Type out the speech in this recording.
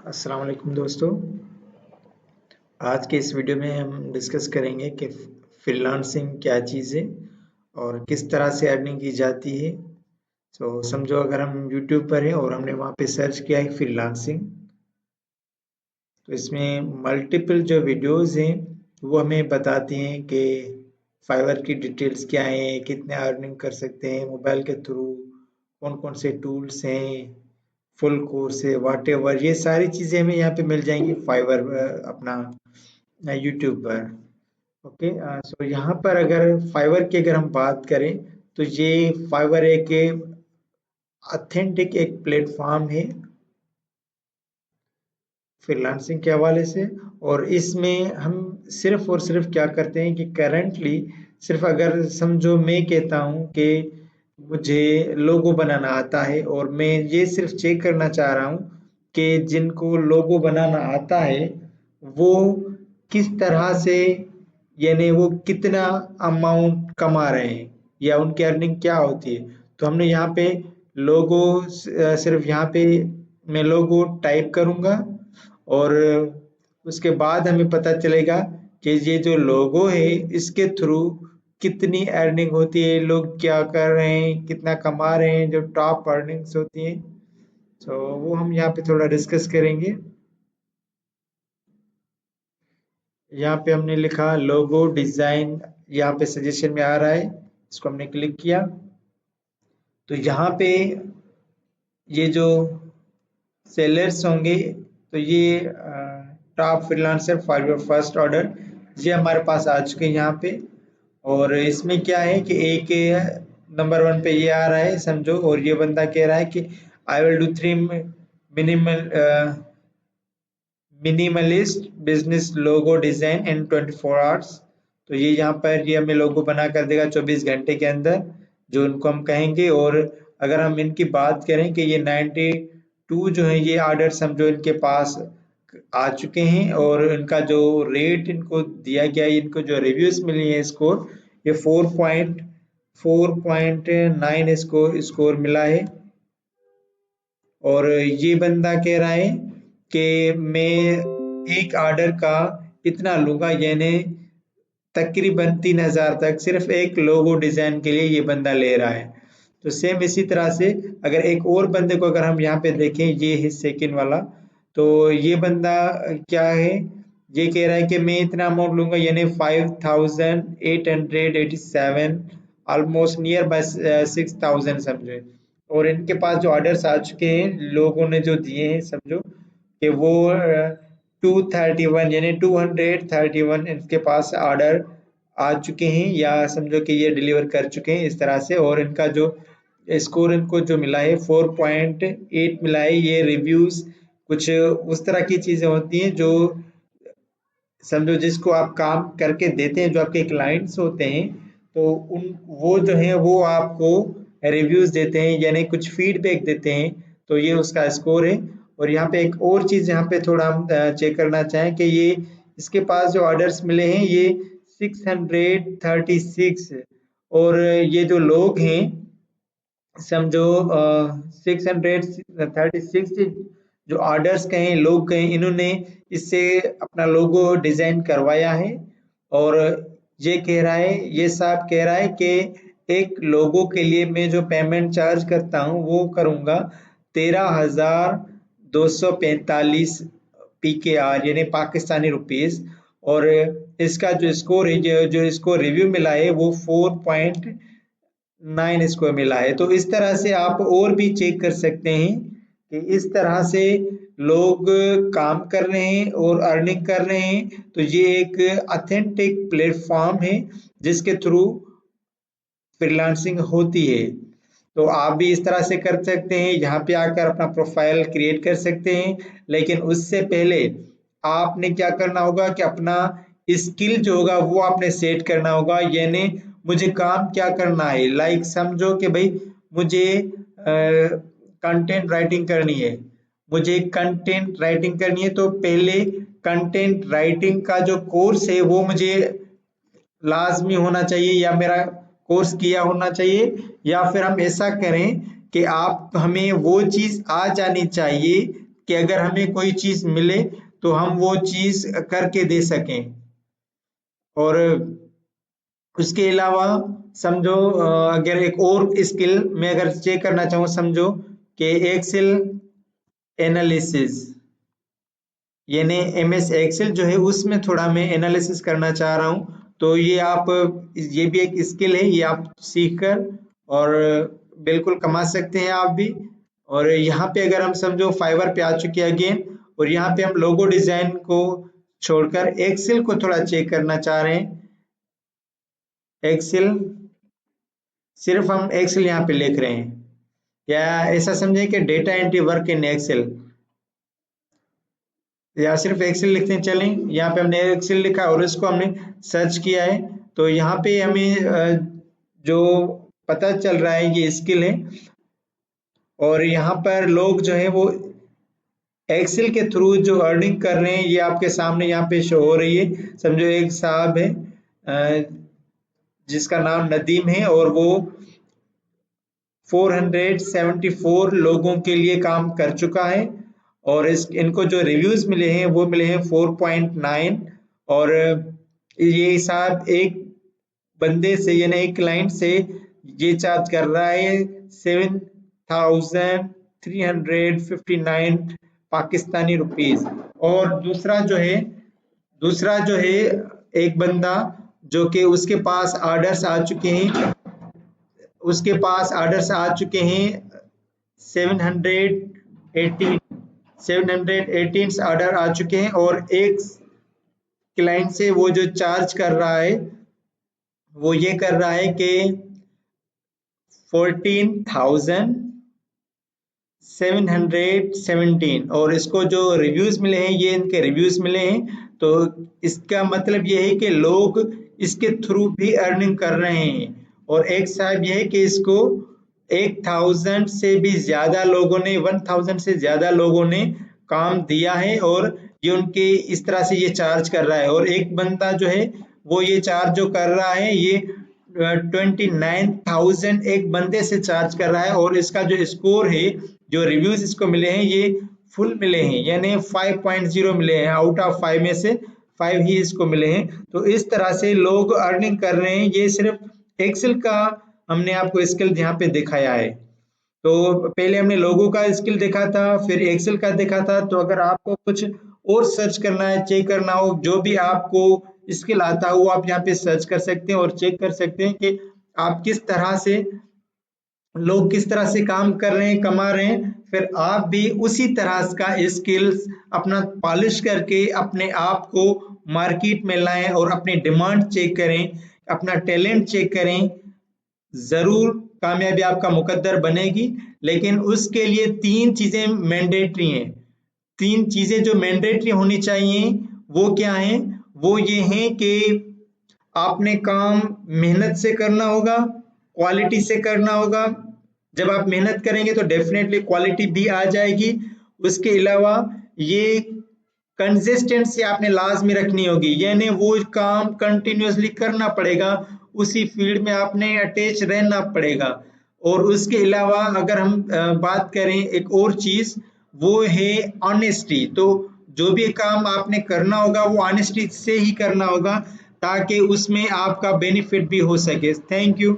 अस्सलाम वालेकुम दोस्तों। आज के इस वीडियो में हम डिस्कस करेंगे कि फ्रीलांसिंग क्या चीज़ है और किस तरह से अर्निंग की जाती है। समझो अगर हम यूट्यूब पर हैं और हमने वहाँ पे सर्च किया है फ्रीलांसिंग, तो इसमें मल्टीपल जो वीडियोस हैं वो हमें बताती हैं कि फाइवर की डिटेल्स क्या हैं, कितने अर्निंग कर सकते हैं मोबाइल के थ्रू, कौन कौन से टूल्स हैं, फुल कोर्स है, वाट एवर, ये सारी चीज़ें हमें यहाँ पे मिल जाएंगी फाइवर अपना यूट्यूब पर। ओके। सो यहाँ पर अगर फाइवर की अगर हम बात करें तो ये फाइवर एक ऑथेंटिक एक प्लेटफॉर्म है फ्रीलांसिंग के हवाले से। और इसमें हम सिर्फ और सिर्फ क्या करते हैं कि करंटली सिर्फ अगर समझो मैं कहता हूँ कि मुझे लोगो बनाना आता है और मैं ये सिर्फ चेक करना चाह रहा हूँ कि जिनको लोगो बनाना आता है वो किस तरह से, यानी वो कितना अमाउंट कमा रहे हैं या उनकी अर्निंग क्या होती है। तो हमने यहाँ पे लोगो सिर्फ यहाँ पे मैं लोगो टाइप करूँगा और उसके बाद हमें पता चलेगा कि ये जो लोगो है इसके थ्रू कितनी अर्निंग होती है, लोग क्या कर रहे हैं, कितना कमा रहे हैं, जो टॉप अर्निंग्स होती हैं। वो हम यहाँ पे थोड़ा डिस्कस करेंगे। यहाँ पे हमने लिखा लोगो डिजाइन, यहाँ पे सजेशन में आ रहा है, इसको हमने क्लिक किया तो यहाँ पे ये जो सेलर्स होंगे तो ये top freelancer for your first order, ये हमारे पास आ चुके हैं यहाँ पे। और इसमें क्या है कि एक नंबर वन पे ये आ रहा है समझो, और ये बंदा कह रहा है कि I will do 3 minimal minimalist business logo design in 24 hours. तो ये यहाँ पर ये हमें लोगो बना कर देगा 24 घंटे के अंदर, जो उनको हम कहेंगे। और अगर हम इनकी बात करें कि ये 92 जो है ये ऑर्डर समझो इनके पास आ चुके हैं, और इनका जो रेट इनको दिया गया है, इनको जो रिव्यूज मिली है स्कोर, ये 4.9 इसको स्कोर मिला है। और ये बंदा कह रहा है कि मैं एक ऑर्डर का इतना लूंगा, यानी तकरीबन 3,000 तक सिर्फ एक लोगो डिजाइन के लिए ये बंदा ले रहा है। तो सेम इसी तरह से अगर एक और बंदे को अगर हम यहाँ पे देखें, ये है सेकंड वाला, तो ये बंदा क्या है, ये कह रहा है कि मैं इतना अमाउंट लूंगा, यानी 5,887, ऑलमोस्ट नियर बाय 6,000 समझे। और इनके पास जो ऑर्डर्स आ चुके हैं लोगों ने जो दिए हैं समझो कि वो 231, यानी 231 इनके पास ऑर्डर आ चुके हैं, या समझो कि ये डिलीवर कर चुके हैं इस तरह से। और इनका जो स्कोर इनको जो मिला है 4.8 मिला है। ये रिव्यूज कुछ उस तरह की चीजें होती हैं जो समझो जिसको आप काम करके देते हैं, जो आपके क्लाइंट्स होते हैं, तो उन वो जो है वो आपको रिव्यूज देते हैं, यानी कुछ फीडबैक देते हैं, तो ये उसका स्कोर है। और यहाँ पे एक और चीज यहाँ पे थोड़ा हम चेक करना चाहें कि ये इसके पास जो ऑर्डर्स मिले हैं ये 636, और ये जो लोग हैं समझो 636 जो ऑर्डर्स कहें, लोग कहें, इन्होंने इससे अपना लोगो डिजाइन करवाया है। और ये कह रहा है, ये साहब कह रहा है कि एक लोगो के लिए मैं जो पेमेंट चार्ज करता हूँ वो करूँगा 13,245 PKR, यानी पाकिस्तानी रुपीस। और इसका जो स्कोर है, जो इसको रिव्यू मिला है वो 4.9 इसको मिला है। तो इस तरह से आप और भी चेक कर सकते हैं कि इस तरह से लोग काम कर रहे हैं और अर्निंग कर रहे हैं। तो ये एक ऑथेंटिक प्लेटफॉर्म है जिसके थ्रू फ्रीलांसिंग होती है। तो आप भी इस तरह से कर सकते हैं, यहाँ पे आकर अपना प्रोफाइल क्रिएट कर सकते हैं। लेकिन उससे पहले आपने क्या करना होगा कि अपना स्किल जो होगा वो आपने सेट करना होगा, यानी मुझे काम क्या करना है। लाइक समझो कि भाई मुझे कंटेंट राइटिंग करनी है, मुझे कंटेंट राइटिंग करनी है, तो पहले कंटेंट राइटिंग का जो कोर्स है वो मुझे लाजमी होना चाहिए, या मेरा कोर्स किया होना चाहिए। या फिर हम ऐसा करें कि आप हमें वो चीज आ जानी चाहिए कि अगर हमें कोई चीज मिले तो हम वो चीज करके दे सकें। और उसके अलावा समझो अगर एक और स्किल में अगर चेक करना चाहूँ, समझो कि एक्सेल एनालिसिस, यानी एमएस एक्सेल जो है उसमें थोड़ा मैं एनालिसिस करना चाह रहा हूँ, तो ये भी एक स्किल है, ये आप सीखकर और बिल्कुल कमा सकते हैं आप भी। और यहाँ पे अगर हम समझो फाइवर पे आ चुके हैं अगेन, और यहाँ पे हम लोगो डिजाइन को छोड़कर एक्सेल को थोड़ा चेक करना चाह रहे हैं। एक्सेल, सिर्फ हम एक्सेल यहाँ पे लिख रहे हैं, या ऐसा समझें कि data entry work in Excel, या सिर्फ एक्सेल लिखते हैं। चलें, यहाँ पे हमने एक्सेल लिखा और इसको हमने सर्च किया है, तो यहाँ पे हमें जो पता चल रहा है ये स्किल है। और यहाँ पर लोग जो है वो एक्सेल के थ्रू जो अर्निंग कर रहे हैं ये आपके सामने यहाँ पे शो हो रही है। समझो एक साहब है जिसका नाम नदीम है, और वो 474 लोगों के लिए काम कर चुका है, और इनको जो रिव्यूज मिले हैं वो मिले हैं 4.9। और ये साहब एक बंदे से यानी एक क्लाइंट से ये चार्ज कर रहा है 7,359 पाकिस्तानी रुपीज। और दूसरा जो है एक बंदा जो कि उसके पास ऑर्डर्स आ चुके हैं, 718 ऑर्डर आ चुके हैं, और एक क्लाइंट से वो जो चार्ज कर रहा है वो ये कर रहा है कि 14,717, और इसको जो रिव्यूज मिले हैं ये इनके रिव्यूज मिले हैं। तो इसका मतलब ये है कि लोग इसके थ्रू भी अर्निंग कर रहे हैं। और एक साहब ये है कि इसको 1,000 से भी ज्यादा लोगों ने 1,000 से ज्यादा लोगों ने काम दिया है, और ये उनके इस तरह से ये चार्ज कर रहा है। और एक बंदा जो है वो ये चार्ज जो कर रहा है ये 29,000 एक बंदे से चार्ज कर रहा है, और इसका जो स्कोर है, जो रिव्यूज इसको मिले हैं ये फुल मिले हैं, यानी 5.0 मिले हैं, आउट ऑफ 5 में से 5 ही इसको मिले हैं। तो इस तरह से लोग अर्निंग कर रहे हैं। ये सिर्फ एक्सेल का हमने आपको स्किल यहाँ पे दिखाया है। तो पहले हमने लोगो का स्किल देखा था, फिर एक्सेल का देखा था। तो अगर आपको कुछ और सर्च करना है, चेक करना हो, जो भी आपको स्किल आता हो आप यहाँ पे सर्च कर सकते हैं और चेक कर सकते हैं कि आप किस तरह से, लोग किस तरह से काम कर रहे हैं, कमा रहे हैं। फिर आप भी उसी तरह का स्किल्स अपना पॉलिश करके अपने आप को मार्केट में लाएं और अपनी डिमांड चेक करें, अपना टैलेंट चेक करें। जरूर कामयाबी आपका मुकद्दर बनेगी, लेकिन उसके लिए 3 चीजें मैंडेटरी हैं। 3 चीजें जो मैंडेटरी होनी चाहिए वो क्या है? वो ये है कि आपने काम मेहनत से करना होगा, क्वालिटी से करना होगा। जब आप मेहनत करेंगे तो डेफिनेटली क्वालिटी भी आ जाएगी। उसके अलावा ये कंसिस्टेंसी आपने लाजमी रखनी होगी, यानी वो काम कंटिन्यूअसली करना पड़ेगा, उसी फील्ड में आपने अटैच रहना पड़ेगा। और उसके अलावा अगर हम बात करें एक और चीज, वो है ऑनेस्टी। तो जो भी काम आपने करना होगा वो ऑनेस्टी से ही करना होगा, ताकि उसमें आपका बेनिफिट भी हो सके। Thank you.